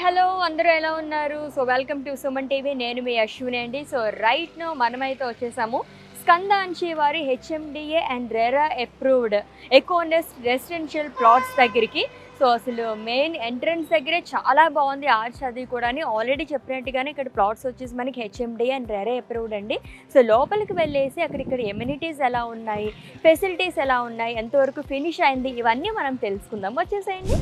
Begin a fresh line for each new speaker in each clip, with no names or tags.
Hello అందరూ ఎలా ఉన్నారు? So welcome to Suman TV. నేను మీ అశ్విని అండి. సో రైట్ నో మనమైతే వచ్చేసాము స్కంద అంచే వారి HMDA and RERA approved Econest residential plots దగ్గరికి. సో అసలు మెయిన్ ఎంట్రన్స్ దగ్గరే చాలా బాగుంది ఆర్చ్ అది కూడా. ఆల్రెడీ చెప్పినట్టుగానే ఇక్కడ ప్లాట్స్ వచ్చేసి మనకి హెచ్ఎండిఏ అండ్ రెరా అప్రూవ్డ్ అండి. సో లోపలికి వెళ్ళేసి ఇక్కడ ఎమ్యూనిటీస్ ఎలా ఉన్నాయి, ఫెసిలిటీస్ ఎలా ఉన్నాయి, ఎంతవరకు ఫినిష్ అయింది, ఇవన్నీ మనం తెలుసుకుందాం. వచ్చేసేయండి.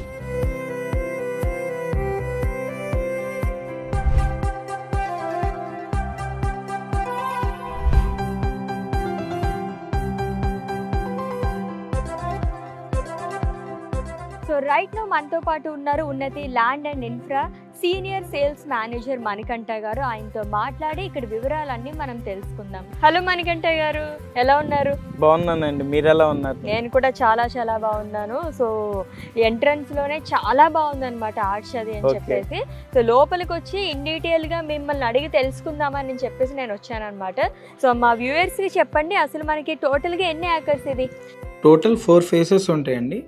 సో రైట్ నో మనతో పాటు ఉన్నారు ఉన్నతి land and infra senior sales manager Manikanta గారు. ఆయనతో మాట్లాడి ఇక్కడ వివరాలన్నీ మనం తెలుసుకుందాం. హలో మణికంఠ గారు, ఎలా ఉన్నారు?
బాగున్నానండి, మీరు ఎలా ఉన్నారు?
నేను కూడా చాలా బాగున్నాను. సో ఎంట్రన్స్ లోనే చాలా బాగుంది అనమాట ఆర్చ్ అది అని చెప్పేసి. సో లోపలికి వచ్చి ఇన్ డీటెయిల్ గా మిమ్మల్ని అడిగి తెలుసుకుందామని చెప్పేసి నేను వచ్చాను అనమాట. సో మా వ్యూయర్స్ కి చెప్పండి, అసలు మనకి టోటల్ గా ఎన్ని ఏకర్స్ ఇది?
టోటల్ 4 ఫేసెస్ ఉంటాయండి.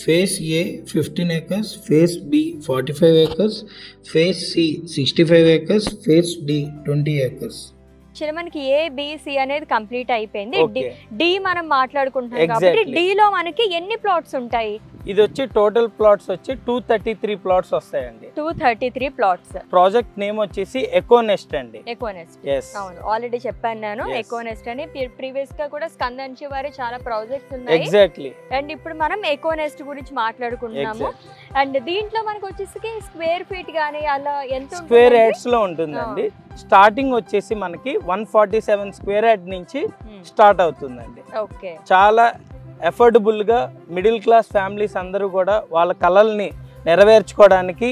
Phase A 15 acres, phase B 45 acres, phase C 65 acres, phase D 20 acres.
మనకి ఏబిసి అనేది కంప్లీట్ అయిపోయింది. డి మనం మాట్లాడుకుంటున్నాం కాబట్టి డి లో మనకి ఎన్ని ప్లాట్స్ ఉంటాయి?
ఇది వచ్చి టోటల్ ప్లాట్స్ వచ్చి 233 ప్లాట్స్ వస్తాయండి.
233 ప్లాట్స్.
ప్రాజెక్ట్ నేమ్ వచ్చేసి ఎకోనెస్ట్ అండి.
ఎకోనెస్ట్, అవును ఆల్రెడీ చెప్పాను నేను. ఎకోనెస్ట్ అని ప్రీవియస్ గా కూడా స్కంద అంచే వారి చాలా ప్రాజెక్ట్స్ ఉన్నాయి.
ఎగ్జాక్ట్లీ.
అండ్ ఇప్పుడు మనం ఎకోనెస్ట్ గురించి మాట్లాడుకుంటున్నాము. అండ్ దీంట్లో మనకు వచ్చేసి స్క్వేర్ ఫీట్ గానీ అలా ఎంత
స్క్వేర్ యార్డ్స్ లో ఉంటుందండి. స్టార్టింగ్ వచ్చేసి మనకి 147 స్క్వేర్ యార్డ్ నుంచి స్టార్ట్ అవుతుందండి.
ఓకే, చాలా
అఫోర్డబుల్ గా మిడిల్ క్లాస్ ఫ్యామిలీస్ అందరూ కూడా వాళ్ళ కలల్ని నెరవేర్చుకోవడానికి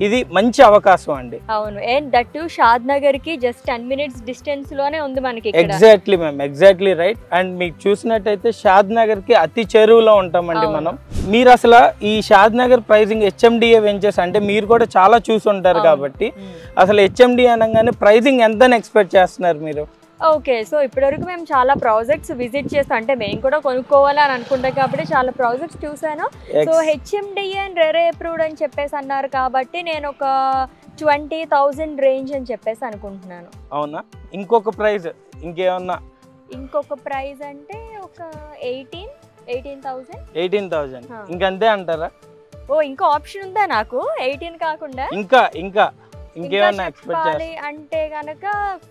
ఇది మంచి అవకాశం అండి.
అవును, అండ్ దట్ టు షాద్ నగర్ కి జస్ట్ 10 minutes డిస్టెన్స్ లోనే ఉంది మనకి.
Exactly ma'am, exactly right. And మీకు చూసినట్టయితే షాద్ నగర్ కి అతి చెరువులో ఉంటామండి మనం. మీరు అసలు ఈ షాద్ నగర్ ప్రైజింగ్ హెచ్ఎండిఏ వెంచర్స్ అంటే మీరు కూడా చాలా చూసి ఉంటారు కాబట్టి అసలు హెచ్ఎండిఏ అనగానే ప్రైజింగ్ ఎంత ఎక్స్పెక్ట్ చేస్తున్నారు మీరు?
ఓకే, సో ఇప్పటివరకు మేము చాలా ప్రాజెక్ట్స్ విజిట్ చేస్తాం, అంటే మేము కూడా కొనుక్కోవాలని అనుకుంటాం కాబట్టి చాలా ప్రాజెక్ట్స్ చూసాను. So HMDA and RERA approved అని చెప్పేసి అన్నారు కాబట్టి నేను ఒక 20,000 రేంజ్ అని చెప్పేసి అనుకుంటున్నాను.
అవునా? ఇంకొక ప్రైజ్ ఇంకేమన్నా?
ఇంకొక ప్రైజ్ అంటే ఒక 18,000.
18,000 ఇంకంతే అంటారా?
ఓ ఇంకో ఆప్షన్ ఉందా నాకు? 18 కాకుండా
ఇంకా ఇంకేమన్నా ఎక్స్పెక్ట్ చేయాలి
అంటే గనక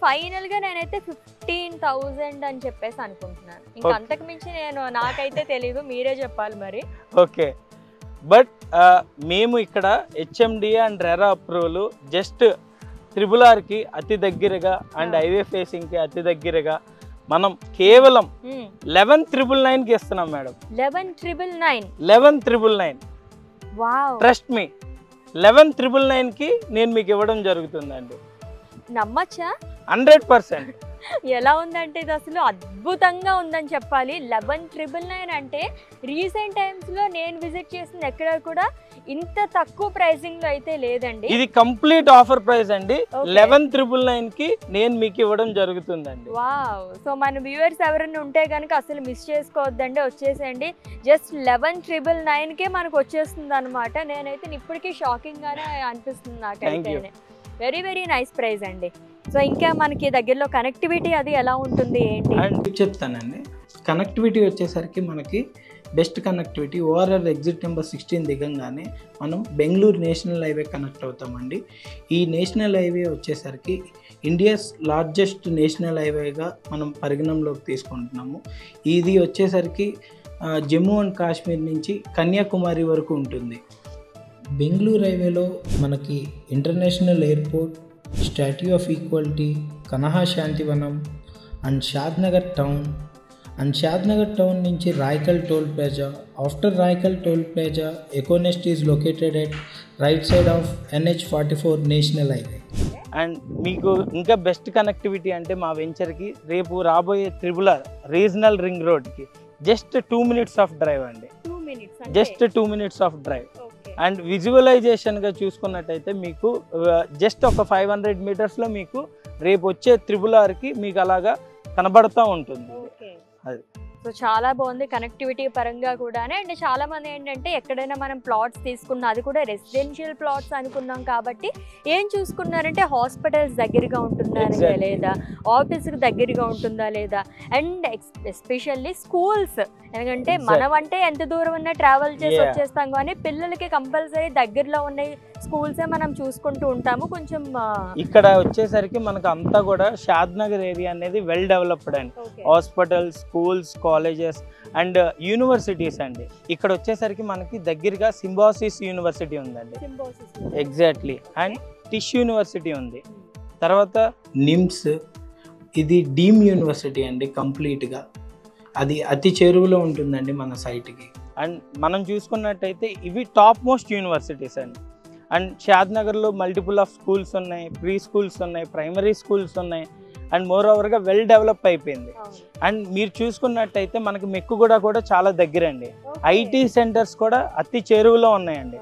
ఫైనల్ గా నేనైతే 15,000 అని చెప్పేసి అనుకుంటున్నాను. ఇంకా అంతకు మించి నాకైతే తెలీదు, మీరే చెప్పాలి మరి.
ఓకే, బట్ మేము ఇక్కడ HMDA and RERA approval just RRR కి అతి దగ్గరగా అండ్ హైవే ఫేసింగ్ కి అతి దగ్గరగా మనం కేవలం 11,999 కి ఇస్తున్నాం మేడం. 11,999.
వావ్,
ట్రస్ట్ మీ, 11,999 కి నేను మీకు ఇవ్వడం జరుగుతుందండి.
నమ్మచ్చా?
100%.
ఎలా ఉందంటే ఇది అసలు అద్భుతంగా ఉందని చెప్పాలి. 11,999 అంటే రీసెంట్ టైమ్స్ లో నేను విజిట్ చేసింది ఎక్కడ కూడా ఇంత తక్కువ ప్రైసింగ్ లో అయితే లేదండి.
ఇది కంప్లీట్ ఆఫర్ ప్రైస్ అండి. 11,999 కి నేను మీకు ఇవ్వడం జరుగుతుందండి.
వావ్, సో మన వ్యూవర్స్ ఎవరైనా ఉంటే కనుక అసలు మిస్ చేసుకోవద్దండి, వచ్చేసేయండి. జస్ట్ 11,999 కే మనకు వచ్చేస్తుంది అనమాట. నేనైతే ఇప్పటికీ షాకింగ్ గానే అనిపిస్తుంది నాకైతే. వెరీ నైస్ ప్రైస్ అండి. సో ఇంకా మనకి దగ్గరలో కనెక్టివిటీ అది ఎలా ఉంటుంది ఏంటి
చెప్తానండి. కనెక్టివిటీ వచ్చేసరికి మనకి best connectivity ORR exit number 16 దిగంగానే మనం బెంగళూరు నేషనల్ హైవే కనెక్ట్ అవుతామండి. ఈ నేషనల్ హైవే వచ్చేసరికి ఇండియాస్ లార్జెస్ట్ నేషనల్ హైవేగా మనం పరిగణంలోకి తీసుకుంటున్నాము. ఇది వచ్చేసరికి జమ్మూ అండ్ కాశ్మీర్ నుంచి కన్యాకుమారి వరకు ఉంటుంది. బెంగళూరు హైవేలో మనకి international airport, statue of equality, Kanha Shantivanam and Shadnagar town and Shadnagar town నుంచి Rayakal toll plaza. After Rayakal toll plaza econest is located at right side of NH44 national highway. And మీకు ఇంకా బెస్ట్ కనెక్టివిటీ అంటే మా వెంచర్కి రేపు రాబోయే RRR రీజనల్ రింగ్ రోడ్కి జస్ట్ 2 minutes ఆఫ్ డ్రైవ్ అండి. Just 2 minutes of drive. And విజువలైజేషన్గా చూసుకున్నట్టయితే మీకు జస్ట్ ఒక 500 meters మీకు రేపు వచ్చే RRRకి మీకు అలాగా కనబడుతూ ఉంటుంది. అది
సో చాలా బాగుంది కనెక్టివిటీ పరంగా కూడానే. అండ్ చాలా మంది ఏంటంటే ఎక్కడైనా మనం ప్లాట్స్ తీసుకున్నా, అది కూడా రెసిడెన్షియల్ ప్లాట్స్ అనుకున్నాం కాబట్టి ఏం చూసుకున్నారంటే హాస్పిటల్స్ దగ్గరగా ఉంటుందా లేదా, ఆఫీస్కి దగ్గరగా ఉంటుందా లేదా, అండ్ ఎస్పెషల్లీ స్కూల్స్. ఎందుకంటే మనం అంటే ఎంత దూరం ఉన్నా ట్రావెల్ చేసి వచ్చేస్తాం, కానీ పిల్లలకి కంపల్సరీ దగ్గరలో ఉన్న స్కూల్సే మనం చూసుకుంటూ ఉంటాము. కొంచెం
ఇక్కడ వచ్చేసరికి మనకు అంతా కూడా షాద్ నగర్ ఏరియా అనేది వెల్ డెవలప్డ్ అండి. Hospitals, schools, colleges and universities అండి. ఇక్కడ వచ్చేసరికి మనకి దగ్గరగా సింబాసిస్ యూనివర్సిటీ ఉందండి, ఎగ్జాక్ట్లీ, అండ్ టిష్ యూనివర్సిటీ ఉంది. తర్వాత నిమ్స్, ఇది డీమ్ యూనివర్సిటీ అండి కంప్లీట్గా. అది అతి చేరువలో ఉంటుందండి మన సైట్కి. అండ్ మనం చూసుకున్నట్టయితే ఇవి టాప్ మోస్ట్ యూనివర్సిటీస్ అండి. అండ్ షాద్ నగర్లో మల్టిపుల్ ఆఫ్ స్కూల్స్ ఉన్నాయి, ప్రీ స్కూల్స్ ఉన్నాయి, ప్రైమరీ స్కూల్స్ ఉన్నాయి, అండ్ మోర్ ఓవర్గా వెల్ డెవలప్ అయిపోయింది. అండ్ మీరు చూసుకున్నట్టయితే మనకి మెక్కుగూడ కూడా చాలా దగ్గర అండి. ఐటీ సెంటర్స్ కూడా అతి చేరువలో ఉన్నాయండి.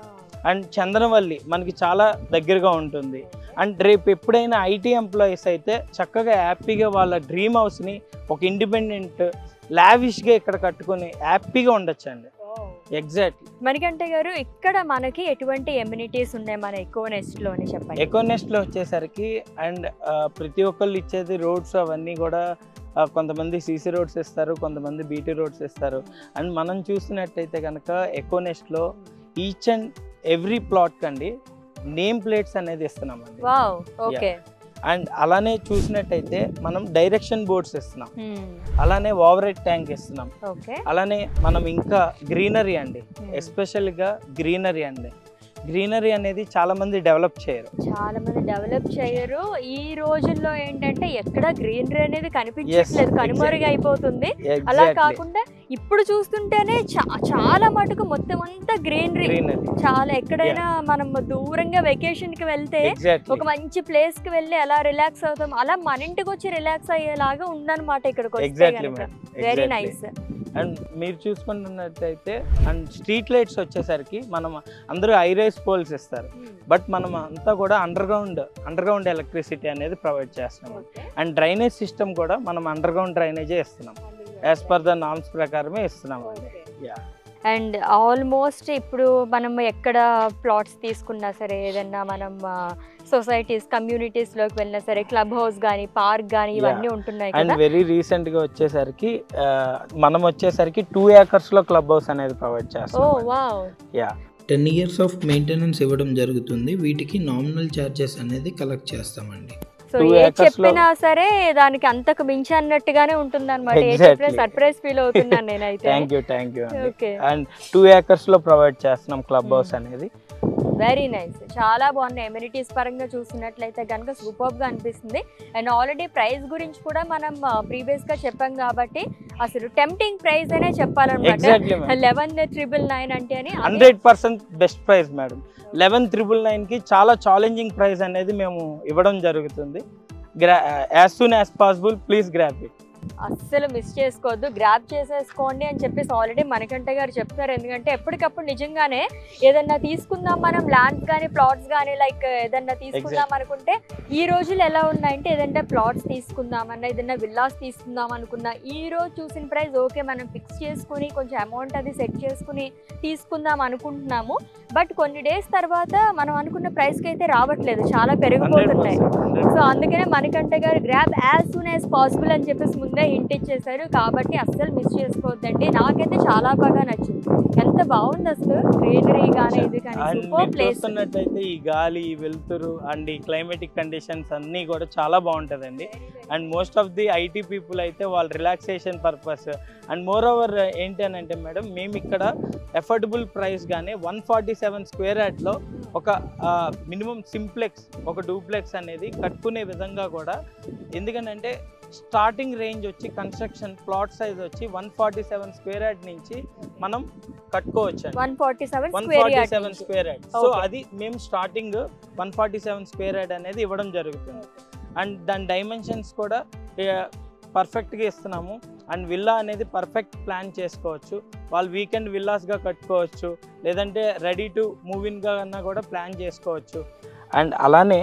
అండ్ చందనవల్లి మనకి చాలా దగ్గరగా ఉంటుంది. అండ్ రేపు ఎప్పుడైనా ఐటీ ఎంప్లాయీస్ అయితే చక్కగా హ్యాపీగా వాళ్ళ డ్రీమ్ హౌస్ని ఒక ఇండిపెండెంట్ లావిష్గా ఇక్కడ కట్టుకొని హ్యాపీగా ఉండొచ్చండి. ఎగ్జాక్ట్లీ.
మణికంఠ గారు, ఇక్కడ మనకి ఎటువంటి ఎమ్యూనిటీస్ ఉన్నాయి మన ఎకోనెస్ట్ అని చెప్పండి.
ఎకోనెస్ట్ లో వచ్చేసరికి అండ్ ప్రతి ఒక్కళ్ళు ఇచ్చేది రోడ్స్ అవన్నీ కూడా కొంతమంది సీసీ రోడ్స్ ఇస్తారు, కొంతమంది బీటీ రోడ్స్ ఇస్తారు. అండ్ మనం చూసినట్టయితే కనుక ఎకోనెస్ట్ లో ఈచ్ అండ్ ఎవ్రీ ప్లాట్ కండి నేమ్ ప్లేట్స్ అనేది ఇస్తున్నామండి. అండ్ అలానే చూసినట్టయితే మనం డైరెక్షన్ బోర్డ్స్ ఇస్తున్నాం, అలానే ఓవర్ హెడ్ ట్యాంక్ ఇస్తున్నాం, అలానే మనం ఇంకా గ్రీనరీ అండి, ఎస్పెషల్గా గ్రీనరీ అండి. గ్రీనరీ అనేది చాలా మంది డెవలప్ చేయరు. ఈ రోజుల్లో ఏంటంటే ఎక్కడ గ్రీనరీ అనేది కనిపించట్లేదు, కనుమరుగైపోతుంది. అలా కాకుండా ఇప్పుడు చూస్తుంటేనే చాలా మటుకు మొత్తం అంతా గ్రీనరీ. చాలా ఎక్కడైనా మనం దూరంగా వెకేషన్ కి వెళ్తే ఒక మంచి ప్లేస్ కి వెళ్ళి అలా రిలాక్స్ అవుతాం, అలా మన ఇంటికి వచ్చి రిలాక్స్ అయ్యేలాగా ఉందన్నమాట ఇక్కడికి. Very nice. అండ్ మీరు చూసుకుంటున్నట్టయితే అండ్ స్ట్రీట్ లైట్స్ వచ్చేసరికి మనం అందరూ ఐరైస్ పోల్స్ ఇస్తారు, బట్ మనం అంతా కూడా అండర్ గ్రౌండ్ ఎలక్ట్రిసిటీ అనేది ప్రొవైడ్ చేస్తున్నాం. అండ్ డ్రైనేజ్ సిస్టమ్ కూడా మనం అండర్ గ్రౌండ్ డ్రైనేజే ఇస్తున్నాం, యాజ్ పర్ ద నామ్స్ ప్రకారమే ఇస్తున్నాం అండి.
అండ్ ఆల్మోస్ట్ ఇప్పుడు మనం ఎక్కడ ప్లాట్స్ తీసుకున్నా సరే, ఏదన్నా మనం సొసైటీస్ కమ్యూనిటీస్లోకి వెళ్ళినా సరే, క్లబ్ హౌస్ కానీ పార్క్ కానీ ఇవన్నీ ఉంటున్నాయి.
అండ్ వెరీ రీసెంట్గా వచ్చేసరికి మనం 2 acres లో క్లబ్ హౌస్ అనేది ప్రొవైడ్ చేస్తాం. 10 years ఆఫ్ మెయింటెనెన్స్ ఇవ్వడం జరుగుతుంది. వీటికి నామినల్ ఛార్జెస్ అనేది కలెక్ట్ చేస్తామండి.
సో ఏ చెప్పినా సరే దానికి అంతకు మించి అన్నట్టుగానే ఉంటుంది అనమాట. సర్ప్రైజ్ ఫీల్ అవుతున్నాను నేనైతే.
Thank you. అండ్ 2 acres లో ప్రొవైడ్ చేస్తున్నాం క్లబ్ హౌస్ అనేది.
Very nice. చాలా బాగున్నాయి. ఎమ్యూనిటీస్ పరంగా చూసినట్లయితే కనుక సూపర్గా అనిపిస్తుంది. అండ్ ఆల్రెడీ ప్రైస్ గురించి కూడా మనం ప్రీవియస్గా చెప్పాం కాబట్టి అసలు టెంప్టింగ్ ప్రైస్ అనే చెప్పాలన్నమాట. 11,999 అంటే అని
100% బెస్ట్ ప్రైస్ మేడం. 11,999కి చాలా ఛాలెంజింగ్ ప్రైస్ అనేది మేము ఇవ్వడం జరుగుతుంది. As soon as possible please grab it.
అస్సలు మిస్ చేసుకోవద్దు, గ్రాబ్ చేసేసుకోండి అని చెప్పేసి ఆల్రెడీ మణికంఠ గారు చెప్తారు. ఎందుకంటే ఎప్పటికప్పుడు నిజంగానే ఏదన్నా తీసుకుందాం మనం, ల్యాండ్స్ కానీ ప్లాట్స్ కానీ లైక్ ఏదన్నా తీసుకుందాం అనుకుంటే ఈ రోజులు ఎలా ఉన్నాయంటే ఏదంటే ప్లాట్స్ తీసుకుందామన్నా, ఏదన్నా విల్లాస్ తీసుకుందాం అనుకున్నా ఈ రోజు చూసిన ప్రైస్ ఓకే మనం ఫిక్స్ చేసుకుని కొంచెం అమౌంట్ అది సెట్ చేసుకుని తీసుకుందాం అనుకుంటున్నాము. బట్ కొన్ని డేస్ తర్వాత మనం అనుకున్న ప్రైస్కి అయితే రావట్లేదు, చాలా పెరిగిపోతున్నాయి. సో అందుకనే మణికంఠ గారు grab as soon as possible అని చెప్పేసి ముందే హింట్ ఇచ్చేసారు. కాబట్టి అస్సలు మిస్ చేసుకోవద్దండి. నాకైతే చాలా బాగా నచ్చింది. ఎంత బాగుంది అసలు గ్రీనరీ కానీ ఇది కానీ సూపర్ ప్లేస్.
చూస్తున్నట్టయితే ఈ గాలి, ఈ వెలుతురు అండ్ ఈ క్లైమేటిక్ కండిషన్స్ అన్నీ కూడా చాలా బాగుంటుందండి. And most of the IT people అయితే వాళ్ళ relaxation purpose and more over ఏంటి అని అంటే మేడం, మేము ఇక్కడ అఫోర్డబుల్ ప్రైస్ గానే 147 స్క్వేర్ యార్డ్లో ఒక మినిమం సింప్లెక్స్, ఒక డూప్లెక్స్ అనేది కట్టుకునే విధంగా కూడా, ఎందుకంటే స్టార్టింగ్ రేంజ్ వచ్చి కన్స్ట్రక్షన్ ప్లాట్ సైజ్ వచ్చి 147 స్క్వేర్ యార్డ్ నుంచి మనం కట్టుకోవచ్చు. 147 స్క్వేర్ యార్డ్. సో అది మేము స్టార్టింగ్ 147 స్క్వేర్ యార్డ్ అనేది ఇవ్వడం జరుగుతుంది. అండ్ దాని డైమెన్షన్స్ కూడా పర్ఫెక్ట్గా ఇస్తున్నాము. అండ్ విల్లా అనేది పర్ఫెక్ట్ ప్లాన్ చేసుకోవచ్చు. వాళ్ళు వీకెండ్ విల్లాస్గా కట్టుకోవచ్చు, లేదంటే రెడీ టు మూవ్ ఇన్గా అన్నా కూడా ప్లాన్ చేసుకోవచ్చు. అండ్ అలానే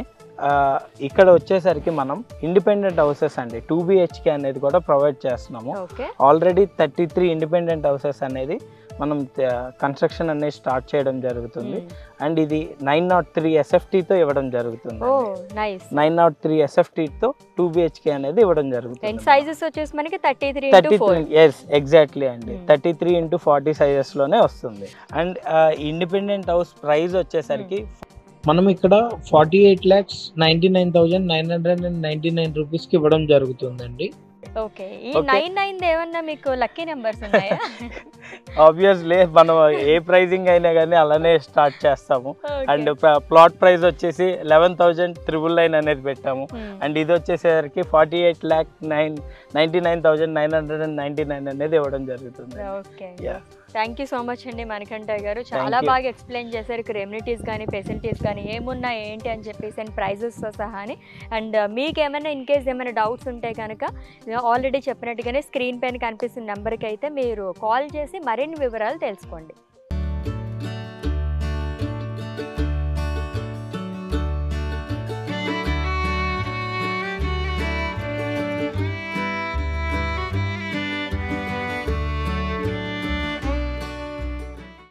ఇక్కడ వచ్చేసరికి మనం ఇండిపెండెంట్ హౌసెస్ అండి 2 BHK అనేది కూడా ప్రొవైడ్ చేస్తున్నాము. ఆల్రెడీ 33 ఇండిపెండెంట్ హౌసెస్ అనేది మనం కన్స్ట్రక్షన్ అనేది స్టార్ట్ చేయడం జరుగుతుంది. అండ్ ఇది 903 SFTతో ఇవ్వడం జరుగుతుంది. 903 SFTతో 2 BHK అనేది ఇవ్వడం జరుగుతుంది.
సైజెస్ వచ్చేసి మనకి 33
ఎస్ ఎగ్జాక్ట్లీ అండి 33x40 సైజెస్లోనే వస్తుంది. అండ్ ఇండిపెండెంట్ హౌస్ ప్రైస్ వచ్చేసరికి మనం ఇక్కడ 48,99,999 రూపీస్కి ఇవ్వడం జరుగుతుందండి.
ఓకే, ఈ 99 ఏమన్నా మీకు లక్కీ నెంబర్స్ ఉన్నాయా?
ఆబ్వియస్లీ మనం ఏ ప్రైజింగ్ అయినా కానీ అలానే స్టార్ట్ చేస్తాము. అండ్ ప్లాట్ ప్రైస్ వచ్చేసి 11,999 అనేది పెట్టాము. అండ్ ఇది వచ్చేసరికి 48,99,999 అనేది ఇవ్వడం జరుగుతుంది.
Okay, thank you so much అండి మణికంఠ గారు, చాలా బాగా ఎక్స్ప్లెయిన్ చేశారు. ఇక్కడ ఎమ్యూనిటీస్ కానీ ఫెసిలిటీస్ కానీ ఏమున్నాయి ఏంటి అని చెప్పేసి అండ్ ప్రైజెస్తో సహా అని. అండ్ మీకు ఏమైనా ఇన్ కేస్ ఏమైనా డౌట్స్ ఉంటే కనుక ఆల్రెడీ చెప్పినట్టుగానే స్క్రీన్ పైన కనిపిస్తున్న నెంబర్కి అయితే మీరు కాల్ చేసి మరిన్ని వివరాలు తెలుసుకోండి.